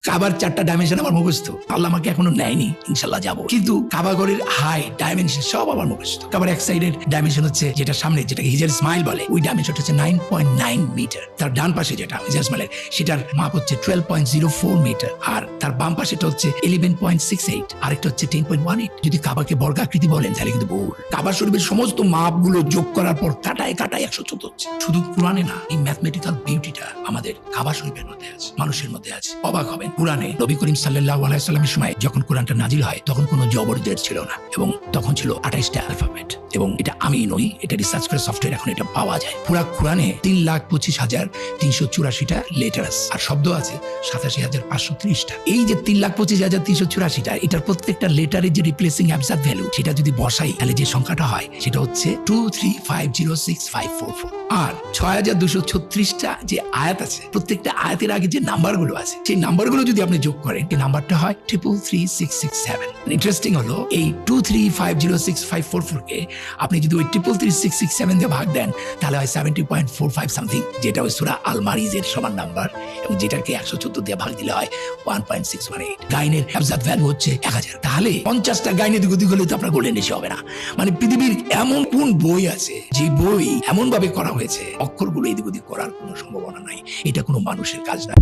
কাবার 4টা ডাইমেনশন আমার মুখস্থ, আল্লাহ আমাকে এখনো নেয়নি, ইনশাল্লাহ যাবো। কিন্তু কাবাগরের হাইট ডাইমেনশন সব আমার মুখস্থ। কাবার এক সাইডের ডাইমেনশন হচ্ছে যেটা সামনে, যেটাকে হিজার স্মাইল বলে, ওই ডাইমেনশন হচ্ছে 9.9 মিটার। তার ডান পাশে যেটা হিজার স্মাইলের, সেটার মাপ হচ্ছে 12.04 মিটার, আর তার বাম পাশেটা হচ্ছে 11.68, আরেকটা হচ্ছে 10.18। যদি কাবাকে বর্গাকৃতি বলেন তাহলে কিন্তু ভুল। কাবা শরীফের সমস্ত মাপগুলো যোগ করার পর কাটায় কাটায় 114 হচ্ছে। শুধু কোরআনে না, এই ম্যাথমেটিক্যাল বিউটিটা আমাদের কাবা শরীফের মধ্যে আছে, মানুষের মধ্যে আছে। অবাক হবেন, কোরআনে নবী করিম সাল্লাল্লাহু আলাইহি ওয়াসাল্লামের সময় যখন কোরআনটা নাজিল হয় তখন কোনো জবর জের ছিল না, এবং তখন ছিল 28টা অ্যালফাবেট। এবং এটা আমি নই, এটা রিসার্চ করে সফটওয়্যার এখন এটা পাওয়া যায়। পুরা কোরআনে 3,25,384টা লেটার আছে, আর শব্দ আছে 87,530টা। এই যে 3,25,384টা, এটার প্রত্যেকটা লেটারের যে রিপ্লেসিং অ্যাবসার্ড ভ্যালু, সেটা যদি বসাই তাহলে যে সংখ্যাটা হয় সেটা হচ্ছে 23506,544। আর 6,236টা যে আয়াত আছে, প্রত্যেকটা আয়াতের আগে যে নাম্বারগুলো আছে, সেই নাম্বারগুলো যদি আপনি যোগ করেন, এই নাম্বারটা হয় 333,667। ইন্টারেস্টিং হলো, এই 23506,544 কে আপনি যদি ওই 333,667 দিয়ে ভাগ দেন তাহলে হয় 70.45 সামথিং, যেটা ওই সূরা আল মারিজের সমান নাম্বার, এবং যেটাকে 114 দিয়ে ভাগ দিলে হয় 1.618। গাইনের অ্যাবসার্ড ভ্যালু হচ্ছে 1000। তাহলে 50টা গাইনে দিক হলে তো আপনার গোল্ডেন রেশিও হবে না। মানে পৃথিবীর এমন কোন বই আছে যে বই এমন ভাবে করা হয়েছে অক্ষরগুলো এদিক ওদিক করার কোনো সম্ভাবনা নাই? এটা কোনো মানুষের কাজ না।